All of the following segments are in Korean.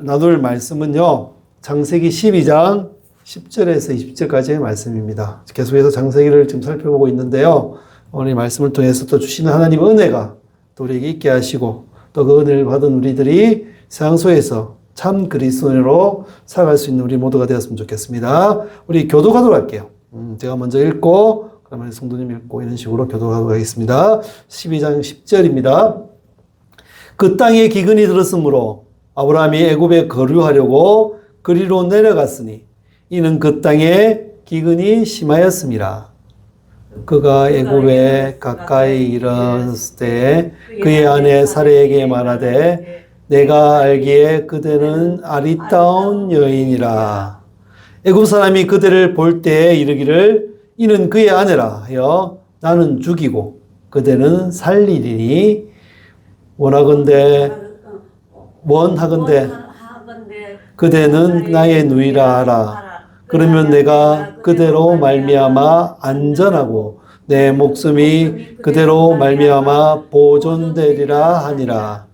나눌 말씀은요, 창세기 12장 10절에서 20절까지의 말씀입니다. 계속해서 창세기를 지금 살펴보고 있는데요. 오늘 이 말씀을 통해서 또 주시는 하나님의 은혜가 또 우리에게 있게 하시고, 또 그 은혜를 받은 우리들이 세상 속에서 참 그리스도인으로 살아갈 수 있는 우리 모두가 되었으면 좋겠습니다. 우리 교독하도록 할게요. 제가 먼저 읽고, 그러면 성도님 읽고, 이런 식으로 교독하도록 하겠습니다. 12장 10절입니다. 그 땅에 기근이 들었으므로 아브라함이 애굽에 거류하려고 그리로 내려갔으니 이는 그 땅에 기근이 심하였음이라. 그가 애굽에 가까이 이르렀을 때 그의 아내 사레에게 말하되 내가 알기에 그대는 아리따운 여인이라. 애굽 사람이 그대를 볼 때에 이르기를 이는 그의 아내라 하여 나는 죽이고 그대는 살리리니 원하건대 그대는 나의 누이라 하라. 그러면 내가 그대로 말미암아 안전하고 내 목숨이 그대로 말미암아 보존되리라 하니라.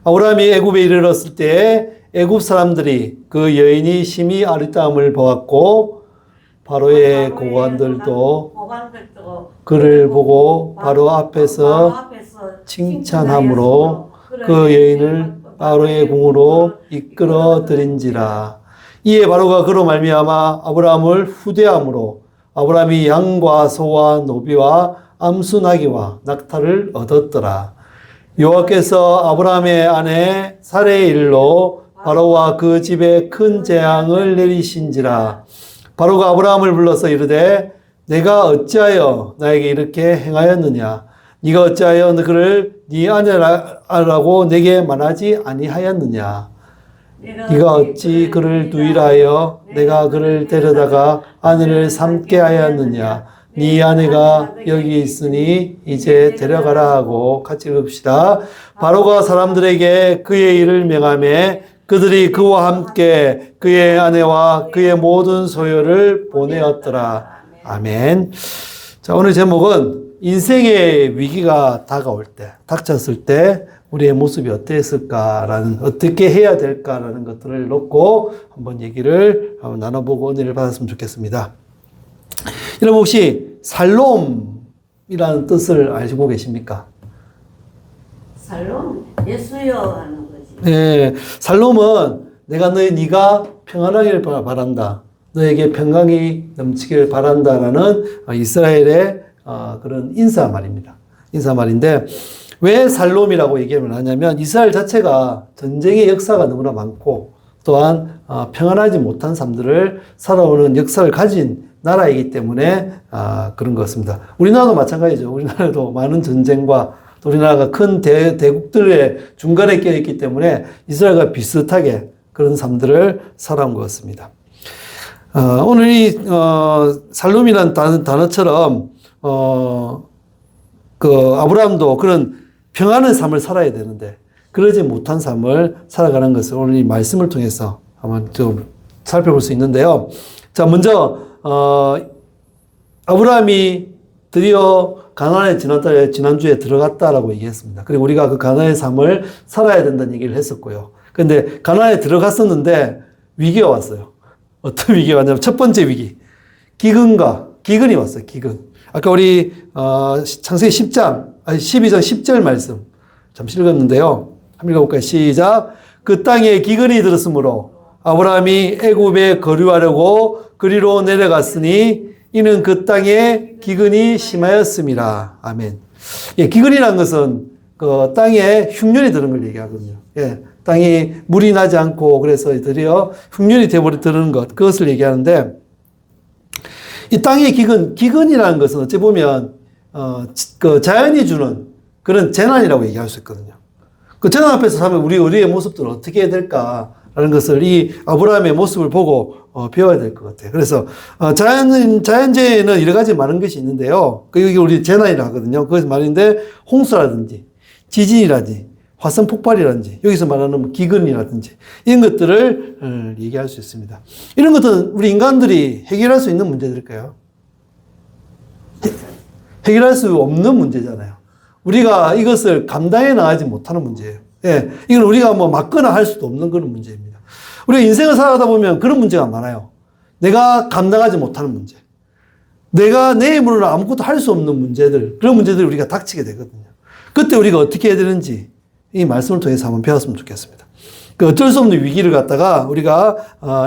아브라함이 애굽에 이르렀을 때에 애굽 사람들이 그 여인이 심히 아리따움을 보았고 바로의 고관들도 그를 보고 바로 앞에서 칭찬함으로 그 여인을 바로의 궁으로 이끌어 들인지라. 이에 바로가 그로 말미암아 아브라함을 후대함으로 아브라함이 양과 소와 노비와 암수 나귀와 낙타를 얻었더라. 여호와께서 아브라함의 아내 사레의 일로 바로와 그 집에 큰 재앙을 내리신지라. 바로가 아브라함을 불러서 이르되 내가 어찌하여 나에게 이렇게 행하였느냐? 네가 어찌하여 그를 네 아내라고 내게 말하지 아니하였느냐? 네가 어찌 그를 누이라 하여 내가 그를 데려다가 아내를 삼게 하였느냐? 네 아내가 여기 있으니 이제 데려가라 하고 같이 읽읍시다. 바로가 사람들에게 그의 일을 명하매 그들이 그와 함께 그의 아내와 그의 모든 소유를 보내었더라. 아멘. 자, 오늘 제목은 인생의 위기가 다가올 때, 닥쳤을 때 우리의 모습이 어땠을까라는, 어떻게 해야 될까라는 것들을 놓고 한번 얘기를 한번 나눠보고 은혜를 받았으면 좋겠습니다. 여러분 혹시 살롬이라는 뜻을 알고 계십니까? 살롬? 예수여 하는 거지. 네, 살롬은 네가 평안하기를 바란다. 너에게 평강이 넘치기를 바란다라는 이스라엘의 그런 인사말입니다. 인사말인데 왜 살롬이라고 얘기를 하냐면 이스라엘 자체가 전쟁의 역사가 너무나 많고 또한 평안하지 못한 삶들을 살아오는 역사를 가진 나라이기 때문에 그런 것 같습니다. 우리나라도 마찬가지죠. 우리나라도 많은 전쟁과 또 우리나라가 큰 대국들의 중간에 껴있기 때문에 이스라엘과 비슷하게 그런 삶들을 살아온 것 같습니다. 오늘 이 살롬이라는 단어처럼 그 아브라함도 그런 평안한 삶을 살아야 되는데 그러지 못한 삶을 살아가는 것을 오늘 이 말씀을 통해서 한번 좀 살펴볼 수 있는데요. 자, 먼저 아브라함이 드디어 가나안에 지난주에 들어갔다라고 얘기했습니다. 그리고 우리가 그 가나안의 삶을 살아야 된다는 얘기를 했었고요. 그런데 가나안에 들어갔었는데 위기가 왔어요. 어떤 위기가 왔냐면 첫 번째 위기, 기근이 왔어요. 기근. 아까 우리 창세기 12장 10절 말씀 잠시 읽었는데요. 한번 읽어볼까요? 시작. 그 땅에 기근이 들었으므로 아브라함이 애굽에 거류하려고 그리로 내려갔으니 이는 그 땅에 기근이 심하였음이라. 아멘. 예, 기근이라는 것은 그 땅에 흉년이 드는 걸 얘기하거든요. 예, 땅이 물이 나지 않고 그래서 드디어 흉년이 되어버리는 것, 그것을 얘기하는데 이 땅의 기근이라는 것은 어찌 보면 그 자연이 주는 그런 재난이라고 얘기할 수 있거든요. 그 재난 앞에서 살면 우리의 모습들을 어떻게 해야 될까라는 것을 이 아브라함의 모습을 보고 배워야 될 것 같아요. 그래서 자연재해는 여러 가지 많은 것이 있는데요. 여기 우리 재난이라고 하거든요. 그것이 말인데 홍수라든지 지진이라든지 화산 폭발이라든지 여기서 말하는 기근이라든지 이런 것들을 얘기할 수 있습니다. 이런 것들은 우리 인간들이 해결할 수 있는 문제들일까요? 해결할 수 없는 문제잖아요. 우리가 이것을 감당해 나가지 못하는 문제예요. 예, 이건 우리가 뭐 막거나 할 수도 없는 그런 문제입니다. 우리가 인생을 살아가다 보면 그런 문제가 많아요. 내가 감당하지 못하는 문제. 내가 내 힘으로는 아무것도 할 수 없는 문제들, 그런 문제들이 우리가 닥치게 되거든요. 그때 우리가 어떻게 해야 되는지 이 말씀을 통해서 한번 배웠으면 좋겠습니다. 그 어쩔 수 없는 위기를 갖다가 우리가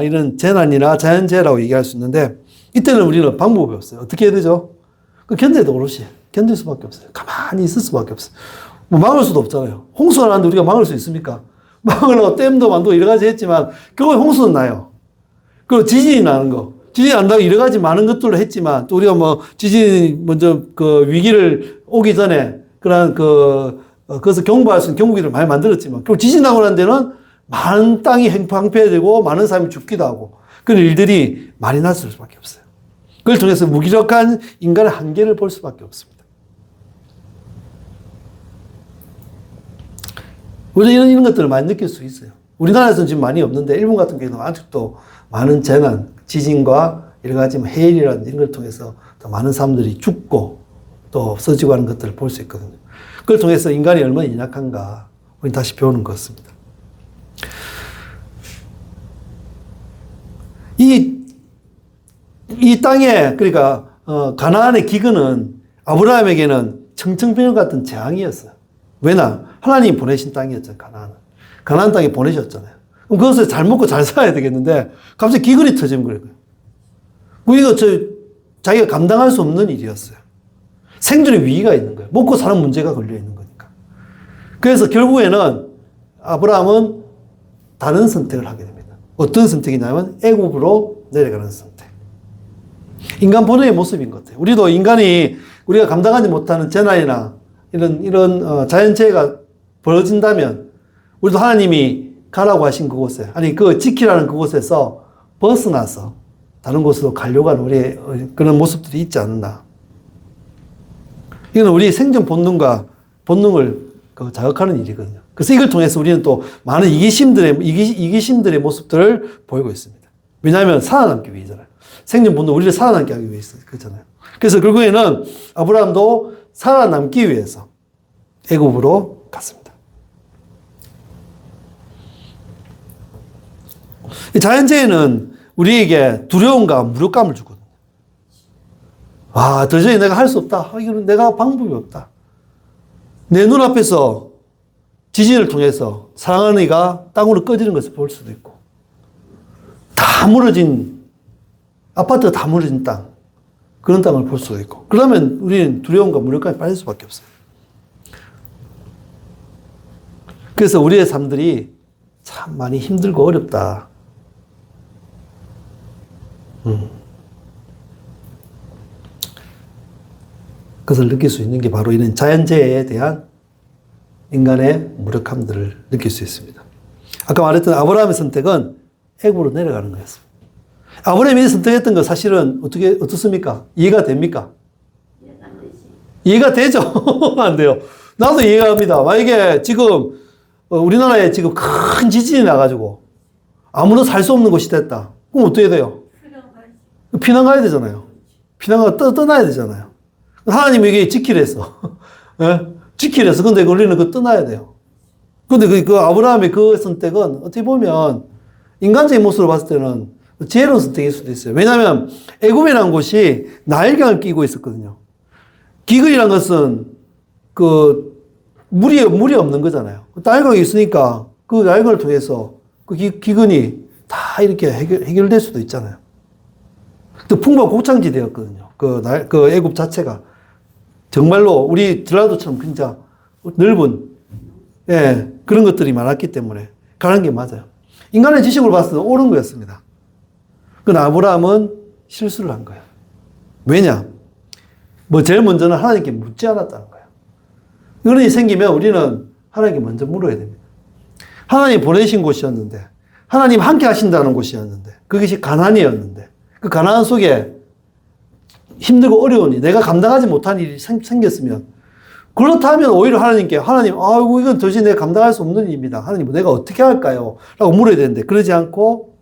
이런 재난이나 자연재해라고 얘기할 수 있는데 이때는 우리는 방법이 없어요. 어떻게 해야 되죠? 그 견뎌도 오롯이 견딜 수밖에 없어요. 가만히 있을 수밖에 없어요. 뭐 막을 수도 없잖아요. 홍수가 나는데 우리가 막을 수 있습니까? 막으려고 댐도 만들고 여러 가지 했지만 결국에 홍수는 나요. 그리고 지진이 나는 거. 지진이 난다고 여러 가지 많은 것들을 했지만 또 우리가 뭐 지진이 먼저 그 위기를 오기 전에 그런 그것을 경보할 수 있는 경보기를 많이 만들었지만 결국 지진 나고 난 데는 많은 땅이 황폐해지고 많은 사람이 죽기도 하고 그런 일들이 많이 났을 수밖에 없어요. 그걸 통해서 무기력한 인간의 한계를 볼 수밖에 없습니다. 우리가 이런 것들을 많이 느낄 수 있어요. 우리나라에서는 지금 많이 없는데 일본 같은 경우는 아직도 많은 재난, 지진과 여러 가지 해일이라든지 이런 걸 통해서 더 많은 사람들이 죽고 또 없어지고 하는 것들을 볼 수 있거든요. 그걸 통해서 인간이 얼마나 연약한가 우리는 다시 배우는 것 같습니다. 이 땅에 그러니까 가나안의 기근은 아브라함에게는 청천벽력 같은 재앙이었어요. 왜냐? 하나님이 보내신 땅이었잖아요. 가나안 땅에 보내셨잖아요. 그럼 그것을 잘 먹고 잘 살아야 되겠는데 갑자기 기근이 터진 거예요. 이거 자기가 감당할 수 없는 일이었어요. 생존의 위기가 있는 거예요. 먹고 사는 문제가 걸려 있는 거니까. 그래서 결국에는 아브라함은 다른 선택을 하게 됩니다. 어떤 선택이냐면 애굽으로 내려가는 선택. 인간 본연의 모습인 것 같아요. 우리도 인간이 우리가 감당하지 못하는 재난이나 이런 자연재해가 벌어진다면 우리도 하나님이 가라고 하신 그곳에 아니 그 지키라는 그곳에서 벗어나서 다른 곳으로 가려고 하는 우리의 그런 모습들이 있지 않나. 이건 우리의 생존 본능을 자극하는 일이거든요. 그래서 이걸 통해서 우리는 또 많은 이기심들의 모습들을 보이고 있습니다. 왜냐하면 살아남기 위해서잖아요. 생존 본능, 우리를 살아남게 하기 위해서 그렇잖아요. 그래서 결국에는 아브라함도 살아남기 위해서 애굽으로 갔습니다. 자연재해는 우리에게 두려움과 무력감을 주거든요. 도저히 내가 할 수 없다. 이거는 내가 방법이 없다. 내 눈앞에서 지진을 통해서 사랑하는 이가 땅으로 꺼지는 것을 볼 수도 있고, 다 무너진, 아파트가 다 무너진 땅, 그런 땅을 볼 수도 있고, 그러면 우리는 두려움과 무력감에 빠질 수밖에 없어요. 그래서 우리의 삶들이 참 많이 힘들고 어렵다. 그것을 느낄 수 있는 게 바로 이런 자연재해에 대한 인간의 무력함들을 느낄 수 있습니다. 아까 말했던 아브라함의 선택은 애굽으로 내려가는 거였습니다. 아브라함이 선택했던 거 사실은 어떻습니까? 이해가 됩니까? 이해가 되죠? 안 돼요. 나도 이해가 갑니다. 만약에 지금 우리나라에 지금 큰 지진이 나가지고 아무도 살 수 없는 곳이 됐다. 그럼 어떻게 돼요? 피난 가야 되잖아요. 피난 가서 떠나야 되잖아요. 하나님이 이게 지키래서. 예? 지키래서. 근데 우리는 그거 떠나야 돼요. 근데 그 아브라함의 그 선택은 어떻게 보면 인간적인 모습으로 봤을 때는 지혜로운 선택일 수도 있어요. 왜냐하면 애굽이라는 곳이 나일강을 끼고 있었거든요. 기근이라는 것은 물이 없는 거잖아요. 나일강이 있으니까 그 나일강을 통해서 그 기근이 다 이렇게 해결될 수도 있잖아요. 또 풍부한 곡창지대였거든요. 그 애굽 자체가. 정말로 우리 전라도처럼 진짜 넓은, 예, 그런 것들이 많았기 때문에 가는 게 맞아요. 인간의 지식으로 봤을 때 옳은 거였습니다. 그러나 아브라함은 실수를 한 거예요. 왜냐? 제일 먼저는 하나님께 묻지 않았다는 거예요. 이런 일이 생기면 우리는 하나님께 먼저 물어야 됩니다. 하나님 보내신 곳이었는데, 하나님 함께 하신다는 곳이었는데, 그것이 가나안이었는데, 그 가나안 속에 힘들고 어려운 일, 내가 감당하지 못한 일이 생겼으면, 그렇다면 오히려 하나님께, 하나님, 아이고, 이건 도저히 내가 감당할 수 없는 일입니다. 하나님, 내가 어떻게 할까요? 라고 물어야 되는데, 그러지 않고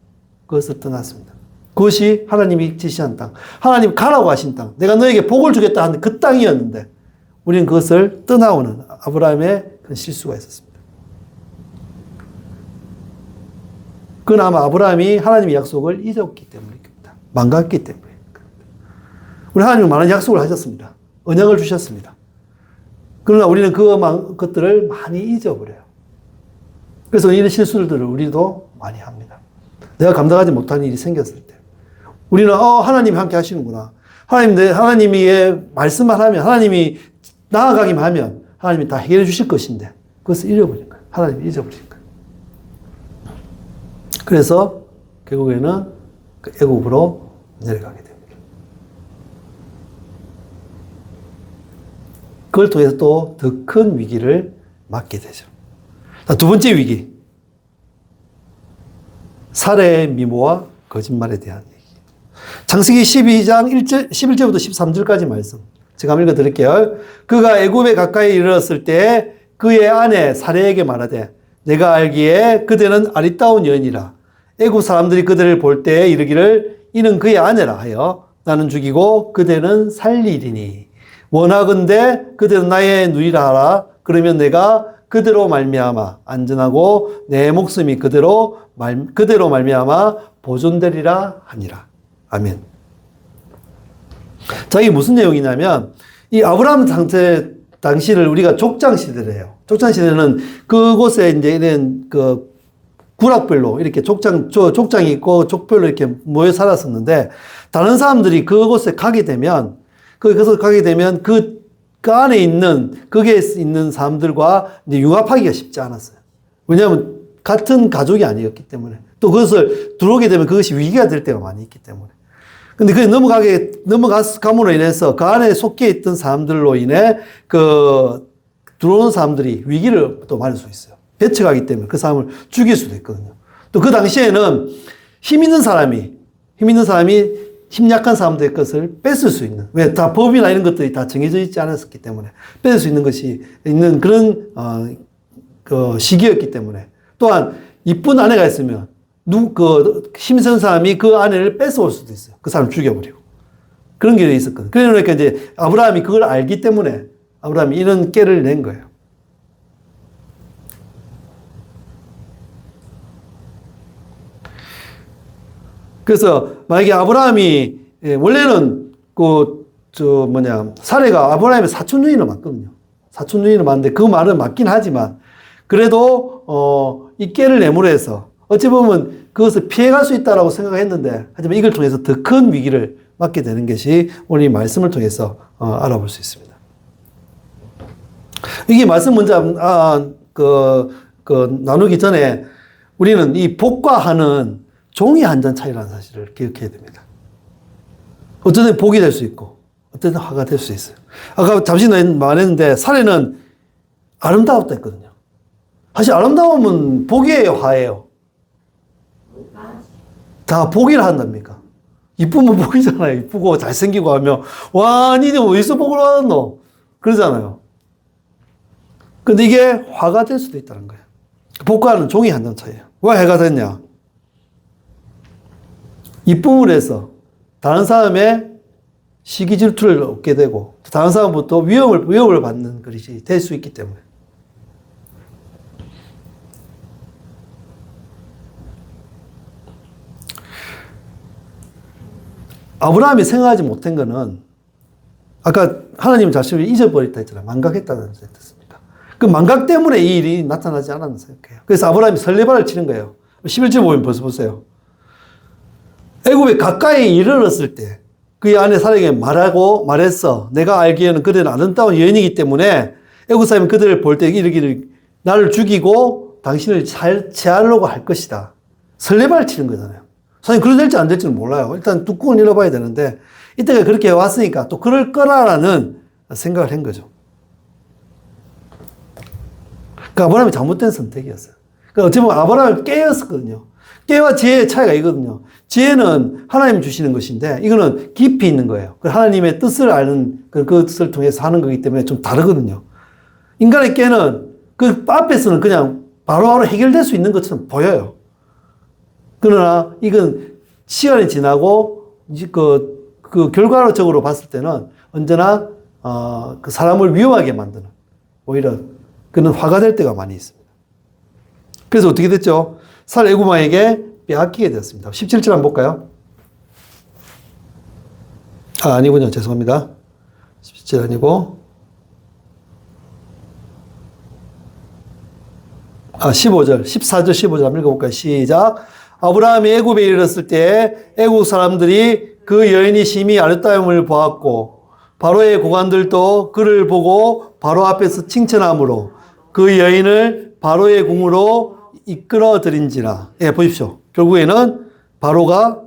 그것을 떠났습니다. 그것이 하나님이 지시한 땅, 하나님 가라고 하신 땅, 내가 너에게 복을 주겠다 하는 그 땅이었는데, 우리는 그것을 떠나오는 아브라함의 그 실수가 있었습니다. 그건 아마 아브라함이 하나님의 약속을 잊었기 때문입니다. 망갔기 때문에. 우리 하나님은 많은 약속을 하셨습니다. 언약을 주셨습니다. 그러나 우리는 것들을 많이 잊어버려요. 그래서 이런 실수들을 우리도 많이 합니다. 내가 감당하지 못하는 일이 생겼을 때. 우리는, 하나님이 함께 하시는구나. 하나님이 말씀만 하면, 하나님이 나아가기만 하면, 하나님이 다 해결해 주실 것인데, 그것을 잃어버린 거예요. 하나님이 잊어버린 거예요. 그래서, 결국에는 애굽으로 내려가게 됩니다. 그걸 통해서 또 더 큰 위기를 맞게 되죠. 자, 두 번째 위기. 살해의 미모와 거짓말에 대한 얘기. 창세기 12장 11절부터 13절까지 말씀. 제가 한번 읽어 드릴게요. 그가 애굽에 가까이 이르렀을 때 그의 아내 사레에게 말하되 내가 알기에 그대는 아리따운 여인이라. 애굽 사람들이 그대를 볼 때 이르기를 이는 그의 아내라 하여 나는 죽이고 그대는 살리리니. 원하건대 그대는 나의 누이라 하라. 그러면 내가 그대로 말미암아 안전하고 내 목숨이 그대로 말미암아 보존되리라 하니라. 아멘. 자, 이게 무슨 내용이냐면 이 아브라함 당시를 우리가 족장 시대래요. 족장 시대는 그곳에 이제 이런 그 구락별로 이렇게 족장이 있고 족별로 이렇게 모여 살았었는데 다른 사람들이 그곳에 가게 되면 그 안에 있는, 거기에 있는 사람들과 이제 융합하기가 쉽지 않았어요. 왜냐하면 같은 가족이 아니었기 때문에. 또 그것을 들어오게 되면 그것이 위기가 될 때가 많이 있기 때문에. 근데 그게 넘어감으로 인해서 그 안에 속해 있던 사람들로 인해 들어오는 사람들이 위기를 또 맞을 수 있어요. 배척하기 때문에 그 사람을 죽일 수도 있거든요. 또 그 당시에는 힘 있는 사람이 힘 약한 사람들의 것을 뺏을 수 있는, 왜? 다 법이나 이런 것들이 다 정해져 있지 않았었기 때문에 뺏을 수 있는 것이 있는 그런, 시기였기 때문에. 또한, 이쁜 아내가 있으면, 힘센 사람이 그 아내를 뺏어올 수도 있어요. 그 사람을 죽여버리고. 그런 게 있었거든요. 그러니까 이제 아브라함이 그걸 알기 때문에 아브라함이 이런 깨를 낸 거예요. 그래서 만약에 아브라함이 원래는 사레가 아브라함의 사촌 누이는 맞거든요. 사촌 누이는 맞는데 그 말은 맞긴 하지만 그래도 이 깨를 내므로 해서 어찌 보면 그것을 피해갈 수 있다라고 생각했는데 하지만 이걸 통해서 더 큰 위기를 맞게 되는 것이 오늘 이 말씀을 통해서 알아볼 수 있습니다. 이게 말씀 먼저 나누기 전에 우리는 이 복과 한은 종이 한 잔 차이라는 사실을 기억해야 됩니다. 어떤 때 복이 될 수 있고, 어떤 때 화가 될 수 있어요. 아까 잠시 말했는데, 사례는 아름다웠다 했거든요. 사실 아름다움은 복이에요, 화예요? 다 복이라 한답니까? 이쁘면 복이잖아요. 이쁘고 잘생기고 하면, 와, 니네 어디서 복을 받았노? 그러잖아요. 근데 이게 화가 될 수도 있다는 거예요. 복과는 종이 한 잔 차이예요. 왜 해가 됐냐? 이쁨을 해서 다른 사람의 시기 질투를 얻게 되고 다른 사람부터 위협을 받는 것이 될 수 있기 때문에. 아브라함이 생각하지 못한 것은 아까 하나님 자신을 잊어버렸다 했잖아요. 망각했다는 뜻입니다. 그 망각 때문에 이 일이 나타나지 않았는 생각해요. 그래서 아브라함이 설레발을 치는 거예요. 11절 보면 벌써 보세요. 애굽에 가까이 이르렀을 때 그의 아내 사라에게 말했어. 내가 알기에는 그대는 아름다운 여인이기 때문에 애굽 사람이 그들을 볼 때 이르기를 나를 죽이고 당신을 체하려고 할 것이다. 설레발 치는 거잖아요. 사실 그래 될지 안 될지는 몰라요. 일단 뚜껑을 열어봐야 되는데 이때가 그렇게 왔으니까 또 그럴 거라라는 생각을 한 거죠. 그러니까 아브라함이 잘못된 선택이었어요. 그러니까 어찌 보면 아브라함이 깨였었거든요. 깨와 지혜의 차이가 있거든요. 지혜는 하나님 주시는 것인데 이거는 깊이 있는 거예요. 하나님의 뜻을 아는 그 뜻을 통해서 하는 거기 때문에 좀 다르거든요. 인간의 깨는 그 앞에서는 그냥 바로바로 해결될 수 있는 것처럼 보여요. 그러나 이건 시간이 지나고 그 결과적으로 봤을 때는 언제나 그 사람을 위험하게 만드는 오히려 그는 화가 될 때가 많이 있습니다. 그래서 어떻게 됐죠? 살 애굽 왕에게 빼앗기게 되었습니다. 17절 한번 볼까요? 아니군요. 죄송합니다. 17절 아니고 15절, 14절, 15절 한번 읽어볼까요? 시작. 아브라함이 애굽에 이르렀을 때 애굽 사람들이 그 여인이 심히 아름다움을 보았고 바로의 고관들도 그를 보고 바로 앞에서 칭찬함으로 그 여인을 바로의 궁으로 이끌어 들인지라. 예, 보십시오. 결국에는 바로가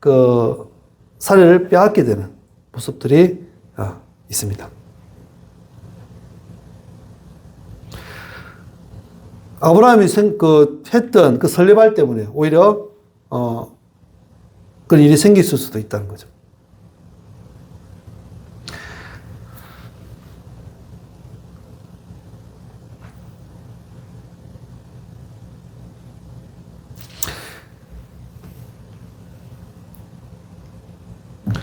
그 사례를 빼앗게 되는 모습들이 있습니다. 아브라함이 했던 그 설레발 때문에 오히려 그런 일이 생길 수도 있다는 거죠.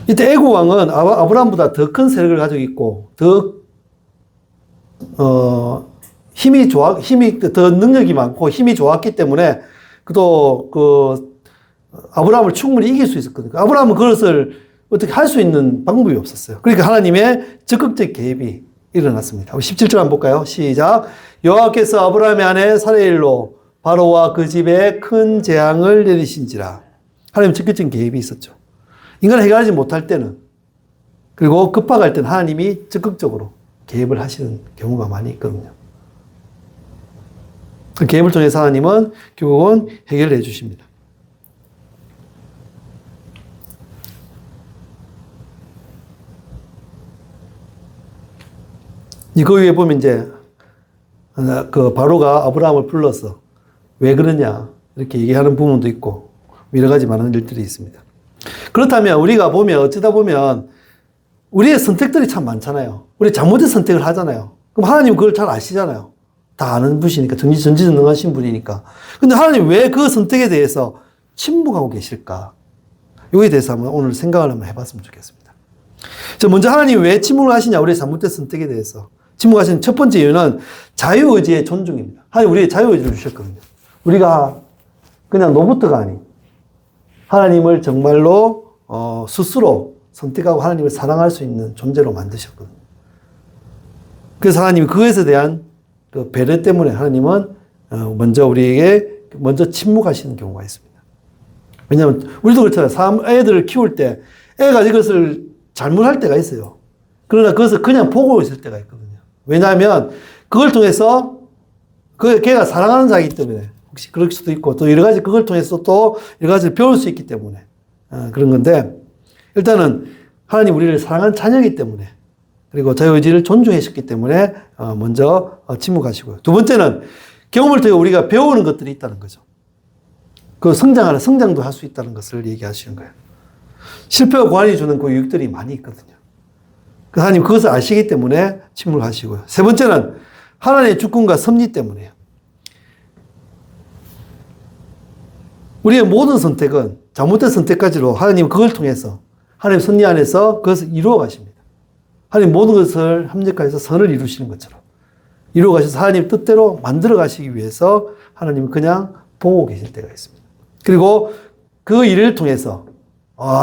이때 애굽 왕은 아브라함보다 더 큰 세력을 가지고 있고 더 능력이 많고 힘이 좋았기 때문에 아브라함을 충분히 이길 수 있었거든요. 아브라함은 그것을 어떻게 할 수 있는 방법이 없었어요. 그러니까 하나님의 적극적 개입이 일어났습니다. 17절 한번 볼까요? 시작. 여호와께서 아브라함의 아내 사레일로 바로와 그 집에 큰 재앙을 내리신지라. 하나님 적극적 개입이 있었죠. 인간을 해결하지 못할 때는, 그리고 급박할 때는 하나님이 적극적으로 개입을 하시는 경우가 많이 있거든요. 그 개입을 통해서 하나님은 결국은 해결을 해 주십니다. 그 위에 보면 이제 그 바로가 아브라함을 불러서 왜 그러냐 이렇게 얘기하는 부분도 있고 여러 가지 많은 일들이 있습니다. 그렇다면 우리가 보면 어쩌다 보면 우리의 선택들이 참 많잖아요. 우리 잘못된 선택을 하잖아요. 그럼 하나님은 그걸 잘 아시잖아요. 다 아는 분이니까, 전지전능하신 분이니까. 근데 하나님 왜 그 선택에 대해서 침묵하고 계실까? 여기에 대해서 한번 오늘 생각을 한번 해봤으면 좋겠습니다. 먼저 하나님 왜 침묵을 하시냐? 우리의 잘못된 선택에 대해서. 침묵하시는 첫 번째 이유는 자유의지의 존중입니다. 하나님 우리의 자유의지를 주셨거든요. 우리가 그냥 로봇가 아닌 하나님을 정말로 스스로 선택하고 하나님을 사랑할 수 있는 존재로 만드셨거든요. 그래서 하나님이 그것에 대한 그 배려 때문에 하나님은 먼저 우리에게 먼저 침묵하시는 경우가 있습니다. 왜냐하면 우리도 그렇잖아요. 애들을 키울 때 애가 이것을 잘못할 때가 있어요. 그러나 그것을 그냥 보고 있을 때가 있거든요. 왜냐하면 그걸 통해서 걔가 사랑하는 자이기 때문에 혹시 그럴 수도 있고 또 여러 가지 그걸 통해서 또 여러 가지를 배울 수 있기 때문에 그런 건데 일단은 하나님 우리를 사랑하는 자녀이기 때문에 그리고 자유의지를 존중하셨기 때문에 먼저 침묵하시고요. 두 번째는 경험을 통해 우리가 배우는 것들이 있다는 거죠. 그 성장도 할 수 있다는 것을 얘기하시는 거예요. 실패와 고난이 주는 그 유익들이 많이 있거든요. 하나님 그것을 아시기 때문에 침묵하시고요. 세 번째는 하나님의 주권과 섭리 때문에요. 우리의 모든 선택은 잘못된 선택까지로 하나님 그걸 통해서 하나님 섭리 안에서 그것을 이루어 가십니다. 하나님 모든 것을 합력하여서 선을 이루시는 것처럼 이루어 가셔서 하나님 뜻대로 만들어 가시기 위해서 하나님은 그냥 보고 계실 때가 있습니다. 그리고 그 일을 통해서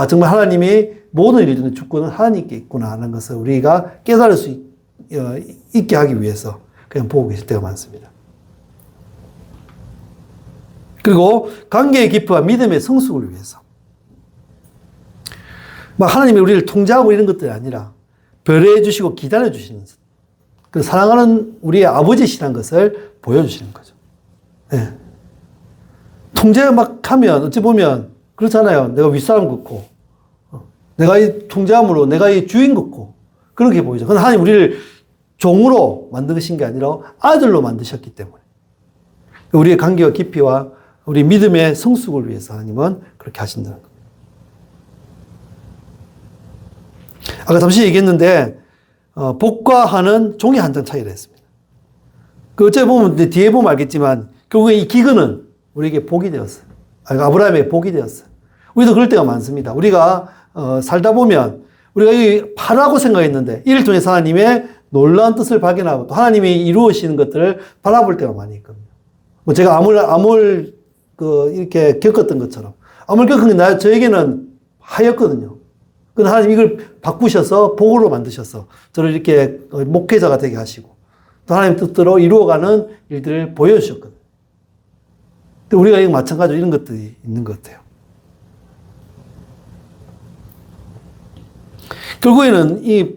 정말 하나님이 모든 일들의 주권은 하나님께 있구나 하는 것을 우리가 깨달을 수 있게 하기 위해서 그냥 보고 계실 때가 많습니다. 그리고 관계의 깊이와 믿음의 성숙을 위해서 하나님이 우리를 통제하고 이런 것들이 아니라 배려해 주시고 기다려 주시는 그 사랑하는 우리의 아버지시라는 것을 보여주시는 거죠. 네. 통제 막 하면 어찌 보면 그렇잖아요. 내가 윗사람 같고 내가 이 통제함으로 내가 이 주인 같고 그렇게 보이죠. 그런데 하나님 우리를 종으로 만드신 게 아니라 아들로 만드셨기 때문에 우리의 관계와 깊이와 우리 믿음의 성숙을 위해서 하나님은 그렇게 하신다는 겁니다. 아까 잠시 얘기했는데 복과 한은 종이 한 장 차이를 했습니다. 어째 보면 뒤에 보면 알겠지만 결국에 이 기근은 우리에게 복이 되었어요. 아브라함에게 복이 되었어요. 우리도 그럴 때가 많습니다. 우리가 살다 보면 우리가 이 바라고 생각했는데 이를 통해서 하나님의 놀라운 뜻을 발견하고 또 하나님이 이루어지는 것들을 바라볼 때가 많이 있거든요. 제가 암을 이렇게 겪었던 것처럼. 암을 겪은 게 저에게는 하였거든요. 근데 하나님 이걸 바꾸셔서 복으로 만드셔서 저를 이렇게 목회자가 되게 하시고 또 하나님 뜻대로 이루어가는 일들을 보여주셨거든요. 근데 우리가 이거 마찬가지로 이런 것들이 있는 것 같아요. 결국에는 이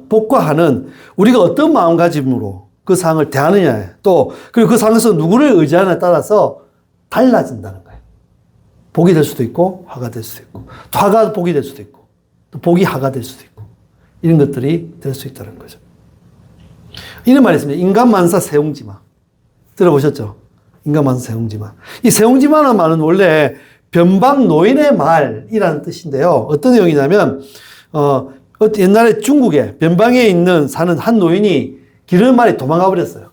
복과 한은 우리가 어떤 마음가짐으로 그 상황을 대하느냐에 또 그리고 그 상황에서 누구를 의지하느냐에 따라서 달라진다는 거예요. 복이 될 수도 있고 화가 될 수도 있고 또 화가 복이 될 수도 있고 또 복이 화가 될 수도 있고 이런 것들이 될 수 있다는 거죠. 이런 말이 있습니다. 인간만사 세웅지마. 들어보셨죠? 인간만사 세웅지마. 이 세웅지마라는 말은 원래 변방 노인의 말이라는 뜻인데요. 어떤 내용이냐면 옛날에 중국에 변방에 사는 한 노인이 기르는 말이 도망가 버렸어요.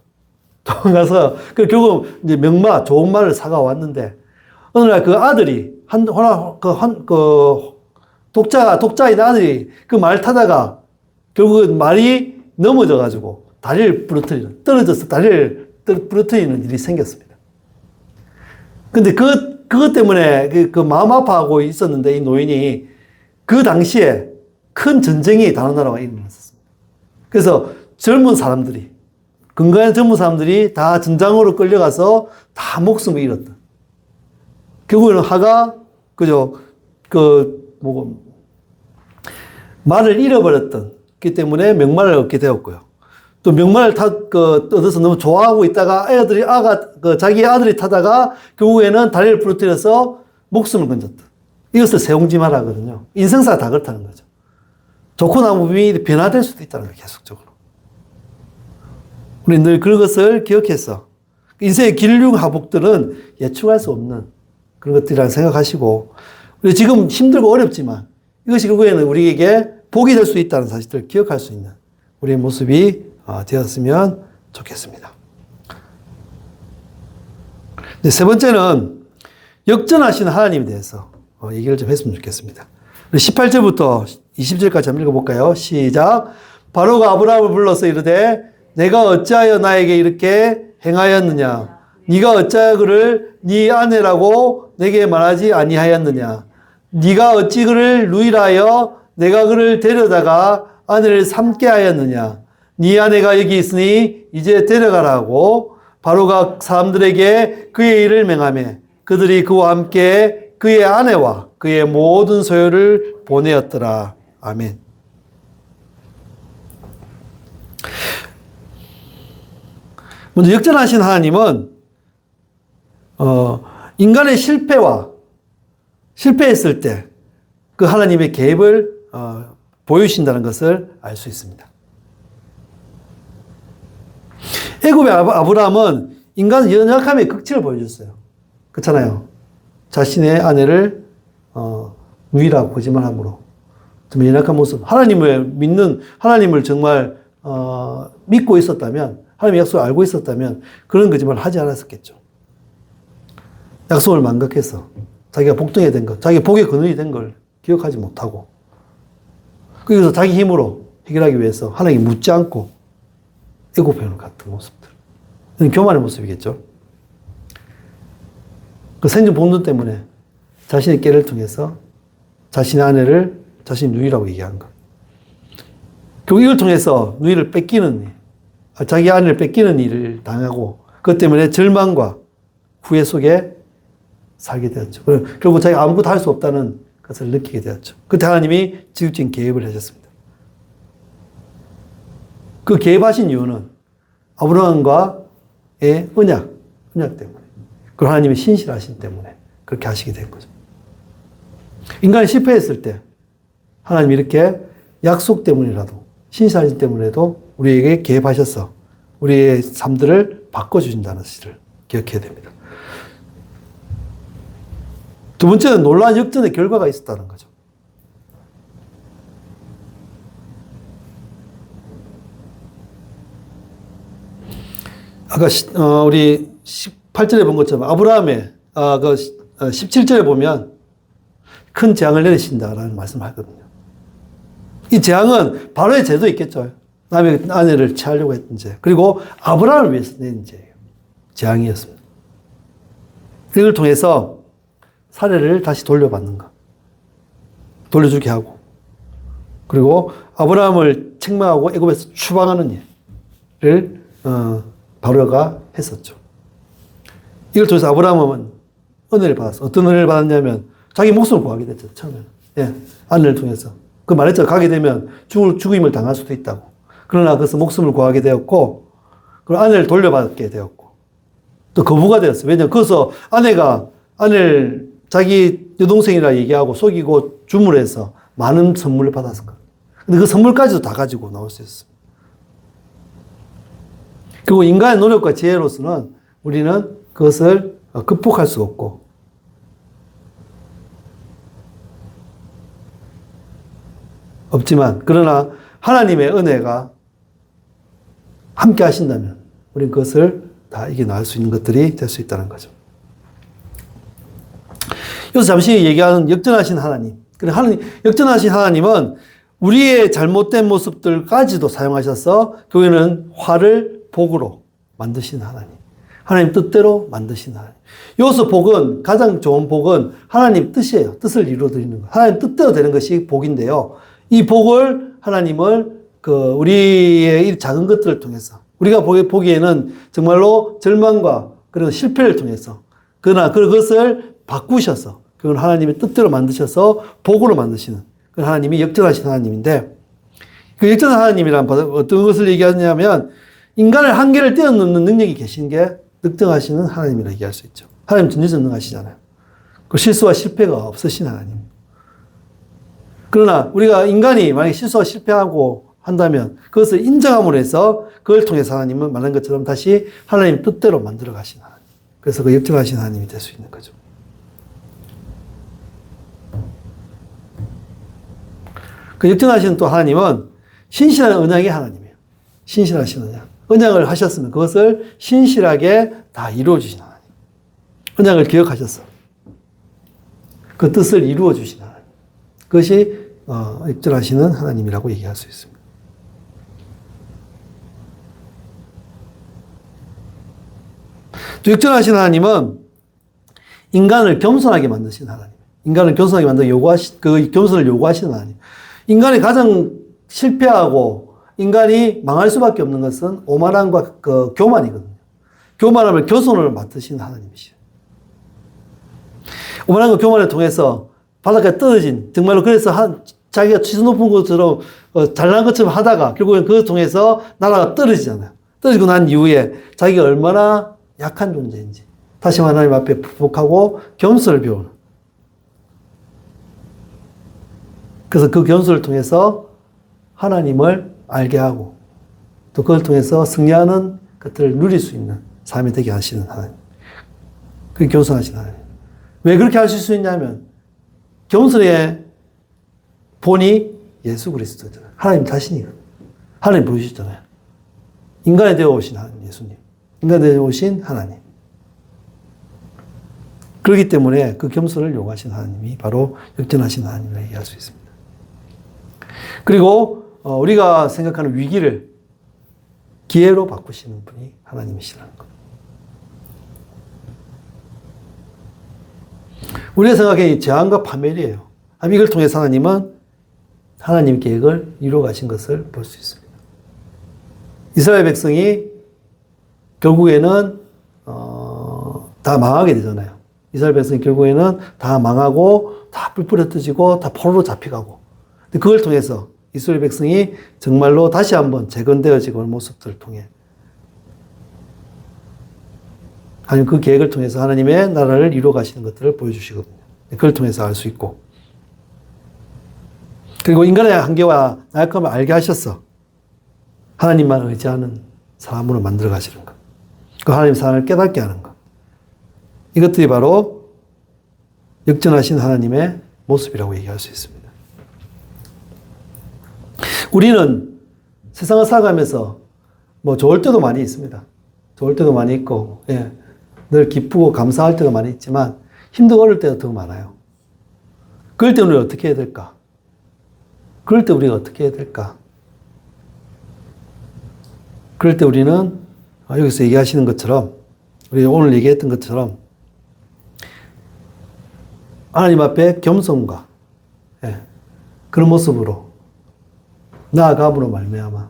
도망가서 결국 이제 명마 좋은 말을 사가 왔는데 어느 날 그 아들이 독자인 아들이 그 말 타다가 결국은 말이 넘어져 가지고 다리를 떨어져서 다리를 부러뜨리는 일이 생겼습니다. 근데 그것 때문에 그 마음 아파하고 있었는데 이 노인이 그 당시에 큰 전쟁이 다른 나라가 일어났었습니다. 그래서 건강한 젊은 사람들이 다 전장으로 끌려가서 다 목숨을 잃었다. 결국에는 화가, 말을 잃어버렸던, 그 때문에 명말을 얻게 되었고요. 또 명말을 얻어서 너무 좋아하고 있다가 자기 아들이 타다가 결국에는 다리를 부러뜨려서 목숨을 건졌다. 이것을 세옹지마라 하거든요. 인생사가 다 그렇다는 거죠. 좋고 나쁨이 변화될 수도 있다는 거예요, 계속적으로. 우리 늘 그것을 기억해서 인생의 길흉하복들은 예측할 수 없는 그런 것들이라고 생각하시고 우리 지금 힘들고 어렵지만 이것이 결국에는 우리에게 복이 될 수 있다는 사실을 기억할 수 있는 우리의 모습이 되었으면 좋겠습니다. 세 번째는 역전하시는 하나님에 대해서 얘기를 좀 했으면 좋겠습니다. 18절부터 20절까지 한번 읽어볼까요? 시작. 바로가 아브라함을 불러서 이르되 내가 어찌하여 나에게 이렇게 행하였느냐? 네가 어찌하여 그를 네 아내라고 내게 말하지 아니하였느냐? 네가 어찌 그를 누이라하여 내가 그를 데려다가 아내를 삼게 하였느냐? 네 아내가 여기 있으니 이제 데려가라고 바로가 사람들에게 그의 일을 명하며 그들이 그와 함께 그의 아내와 그의 모든 소유를 보내었더라. 아멘. 먼저 역전하신 하나님은 인간의 실패했을 때 그 하나님의 계획을 보여주신다는 것을 알 수 있습니다. 애굽의 아브라함은 인간의 연약함의 극치를 보여줬어요. 그렇잖아요. 자신의 아내를 누이라고 거짓말함으로 좀 연약한 모습. 하나님을 정말 믿고 있었다면, 하나님의 약속을 알고 있었다면 그런 거짓말을 하지 않았었겠죠. 약속을 망각해서 자기가 복덩이 된 것, 자기가 복의 근원이 된 걸 기억하지 못하고 그래서 자기 힘으로 해결하기 위해서 하나님께 묻지 않고 애굽해오는 같은 모습들. 교만의 모습이겠죠. 그 생존 본능 때문에 자신의 깨를 통해서 자신의 아내를 자신의 누이라고 얘기한 것. 결국 이걸 통해서 누이를 자기 아내를 뺏기는 일을 당하고 그것 때문에 절망과 후회 속에 살게 되었죠. 결국 자기가 아무것도 할 수 없다는 것을 느끼게 되었죠. 그때 하나님이 지극적인 계획을 하셨습니다. 그 계획하신 이유는 아브라함과의 언약 때문에. 그리고 하나님의 신실하신 때문에 그렇게 하시게 된 거죠. 인간이 실패했을 때 하나님이 이렇게 약속 때문이라도 신실하신 때문에도 우리에게 계획하셔서 우리의 삶들을 바꿔주신다는 사실을 기억해야 됩니다. 두 번째는 놀라운 역전의 결과가 있었다는 거죠. 아까 우리 18절에 본 것처럼 아브라함의 17절에 보면 큰 재앙을 내리신다라는 말씀을 하거든요. 이 재앙은 바로의 죄도 있겠죠. 남의 아내를 취하려고 했던 죄. 그리고 아브라함을 위해서 낸 죄예요. 재앙이었습니다. 이걸 통해서 사례를 다시 돌려받는 것. 돌려주게 하고. 그리고 아브라함을 책망하고 애굽에서 추방하는 일을 바로가 했었죠. 이걸 통해서 아브라함은 은혜를 받았어. 어떤 은혜를 받았냐면 자기 목숨을 구하게 됐죠. 처음에는. 예, 아내를 통해서. 그 말했죠. 가게 되면 죽임을 당할 수도 있다고. 그러나 그래서 목숨을 구하게 되었고, 그리고 아내를 돌려받게 되었고, 또 거부가 되었어요. 왜냐하면 거기서 아내가 아내를 자기 여동생이라 얘기하고 속이고 주물해서 많은 선물을 받았을 거예요. 근데 그 선물까지도 다 가지고 나올 수 있어요. 그리고 인간의 노력과 지혜로서는 우리는 그것을 극복할 수 없고, 없지만, 그러나 하나님의 은혜가 함께 하신다면, 우리는 그것을 다 이겨나갈 수 있는 것들이 될 수 있다는 거죠. 여기서 잠시 얘기하는 역전하신 하나님. 역전하신 하나님은 우리의 잘못된 모습들까지도 사용하셔서 교회는 화를 복으로 만드신 하나님. 하나님 뜻대로 만드신 하나님. 여기서 복은, 가장 좋은 복은 하나님 뜻이에요. 뜻을 이루어드리는 것. 하나님 뜻대로 되는 것이 복인데요. 이 복을 하나님을 우리의 이 작은 것들을 통해서 우리가 보기에는 정말로 절망과 그리고 실패를 통해서 그러나 그것을 바꾸셔서 그건 하나님의 뜻대로 만드셔서 복으로 만드시는 그 하나님이 역전하신 하나님인데 그 역전한 하나님이란 어떤 것을 얘기하냐면 인간을 한계를 뛰어넘는 능력이 계신 게 역전하시는 하나님이라고 얘기할 수 있죠. 하나님 전지전능하시잖아요. 그 실수와 실패가 없으신 하나님. 그러나 우리가 인간이 만약에 실수와 실패하고 한다면 그것을 인정함으로 해서 그걸 통해서 하나님은 말한 것처럼 다시 하나님 뜻대로 만들어 가신 하나님. 그래서 그 역전하신 하나님이 될 수 있는 거죠. 그 역전하시는 또 하나님은 신실한 언약의 하나님이에요. 신실하신 언약. 언약을 하셨으면 그것을 신실하게 다 이루어 주신 하나님. 언약을 기억하셨어. 그 뜻을 이루어 주신 하나님. 그것이 역전하시는 하나님이라고 얘기할 수 있습니다. 또 역전하신 하나님은 인간을 겸손하게 만드신 하나님. 인간을 겸손하게 만들어 그 겸손을 요구하시는 하나님. 인간이 가장 실패하고 인간이 망할 수밖에 없는 것은 오만함과 그 교만이거든요. 교만함을 교손을 맡으신 하나님이시죠. 오만함과 교만을 통해서 바닷가에 떨어진, 정말로 그래서 자기가 치수 높은 것처럼 잘난 것처럼 하다가 결국엔 그걸 통해서 나라가 떨어지잖아요. 떨어지고 난 이후에 자기가 얼마나 약한 존재인지 다시 하나님 앞에 푹푹하고 겸손을 배우는. 그래서 그 겸손을 통해서 하나님을 알게 하고 또 그걸 통해서 승리하는 것들을 누릴 수 있는 삶이 되게 하시는 하나님. 그게 겸손하신 하나님. 왜 그렇게 하실 수 있냐면 겸손의 본이 예수 그리스도잖아요. 하나님 자신이거든요. 하나님 부르시잖아요. 인간이 되어 오신 하나님, 예수님. 인간이 되어 오신 하나님. 그렇기 때문에 그 겸손을 요구하신 하나님이 바로 역전하신 하나님이라고 얘기할 수 있습니다. 그리고 우리가 생각하는 위기를 기회로 바꾸시는 분이 하나님이시라는 것. 우리가 생각하기에 재앙과 파멸이에요. 이걸 통해서 하나님은 하나님 계획을 이루어 가신 것을 볼 수 있습니다. 이스라엘 백성이 결국에는 다 망하게 되잖아요. 이스라엘 백성이 결국에는 다 망하고 다 뿔 뿌려뜨지고 다 포로로 잡혀가고 근데 그걸 통해서 이스라엘 백성이 정말로 다시 한번 재건되어지고 하는 모습들을 통해 하나님 그 계획을 통해서 하나님의 나라를 이루어 가시는 것들을 보여주시거든요. 그걸 통해서 알 수 있고 그리고 인간의 한계와 나약함을 알게 하셔서 하나님만 의지하는 사람으로 만들어 가시는 것. 그 하나님 사랑을 깨닫게 하는 것. 이것들이 바로 역전하신 하나님의 모습이라고 얘기할 수 있습니다. 우리는 세상을 살아가면서 뭐 좋을 때도 많이 있습니다. 좋을 때도 많이 있고, 예. 늘 기쁘고 감사할 때도 많이 있지만 힘들고 어려울 때가 더 많아요. 그럴 때 우리가 어떻게 해야 될까? 그럴 때 우리가 어떻게 해야 될까? 그럴 때 우리는 여기서 얘기하시는 것처럼, 우리 오늘 얘기했던 것처럼 하나님 앞에 겸손과 예, 그런 모습으로 나아감으로 말미암아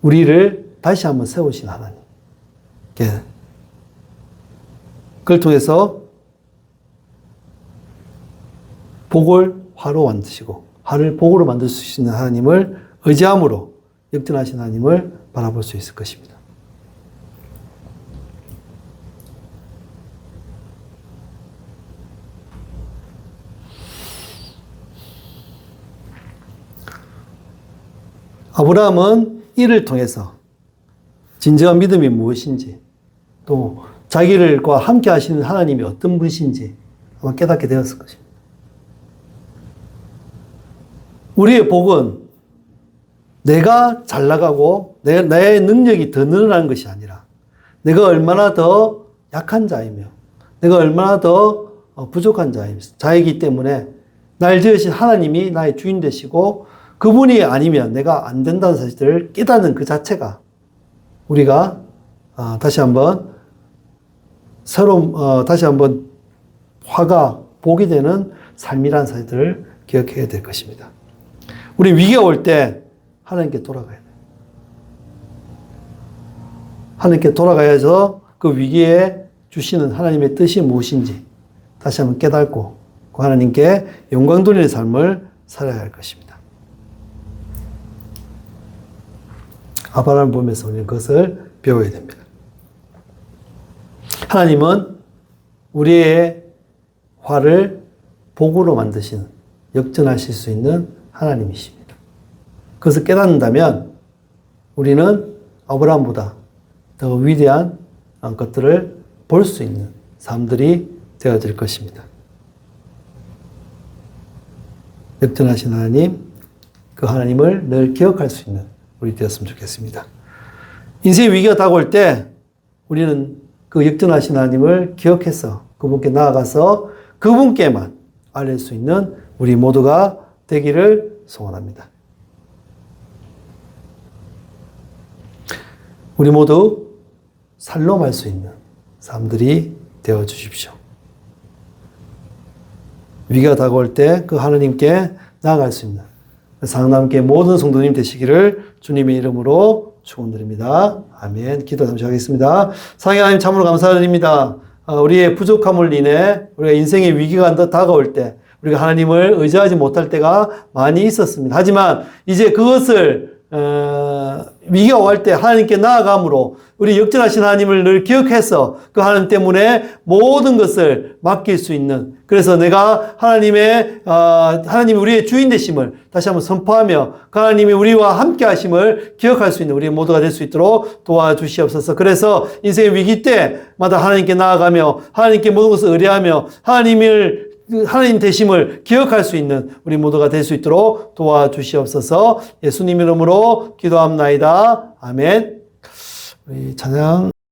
우리를 다시 한번 세우신 하나님. 예. 그걸 통해서 복을 화로 만드시고 화를 복으로 만들 수 있는 하나님을 의지함으로 역전하신 하나님을 바라볼 수 있을 것입니다. 아브라함은 이를 통해서 진정한 믿음이 무엇인지 또 자기들과 함께 하시는 하나님이 어떤 분이신지 아마 깨닫게 되었을 것입니다. 우리의 복은 내가 잘 나가고 나의 능력이 더 늘어나는 것이 아니라 내가 얼마나 더 약한 자이며 내가 얼마나 더 부족한 자이기 때문에 날 지으신 하나님이 나의 주인 되시고 그분이 아니면 내가 안 된다는 사실을 깨닫는 그 자체가 우리가 다시 한번 다시 한번 화가 복이 되는 삶이라는 사실들을 기억해야 될 것입니다. 우리 위기가 올 때 하나님께 돌아가야 돼요. 하나님께 돌아가야서 그 위기에 주시는 하나님의 뜻이 무엇인지 다시 한번 깨닫고 그 하나님께 영광 돌리는 삶을 살아야 할 것입니다. 아브라함을 보면서 우리는 그것을 배워야 됩니다. 하나님은 우리의 화를 복으로 만드시는 역전하실 수 있는 하나님이십니다. 그것을 깨닫는다면 우리는 아브라함보다 더 위대한 것들을 볼 수 있는 사람들이 되어질 것입니다. 역전하신 하나님, 그 하나님을 늘 기억할 수 있는 우리 되었으면 좋겠습니다. 인생의 위기가 다가올 때 우리는 그 역전하신 하나님을 기억해서 그분께 나아가서 그분께만 알릴 수 있는 우리 모두가 되기를 소원합니다. 우리 모두 살롬할 수 있는 사람들이 되어 주십시오. 위기가 다가올 때 그 하나님께 나아갈 수 있는 상남교회 모든 성도님 되시기를 주님의 이름으로 축원드립니다. 아멘. 기도 잠시 하겠습니다. 사랑의 하나님 참으로 감사드립니다. 우리의 부족함을 인해 우리가 인생의 위기가 다가올 때 우리가 하나님을 의지하지 못할 때가 많이 있었습니다. 하지만 이제 그것을 위기가 올 때 하나님께 나아감으로 우리 역전하신 하나님을 늘 기억해서 그 하나님 때문에 모든 것을 맡길 수 있는, 그래서 내가 하나님이 우리의 주인 되심을 다시 한번 선포하며 그 하나님이 우리와 함께 하심을 기억할 수 있는 우리 모두가 될 수 있도록 도와주시옵소서. 그래서 인생의 위기 때마다 하나님께 나아가며 하나님께 모든 것을 의뢰하며 하나님 되심을 기억할 수 있는 우리 모두가 될 수 있도록 도와주시옵소서. 예수님 이름으로 기도합나이다. 아멘. 우리 찬양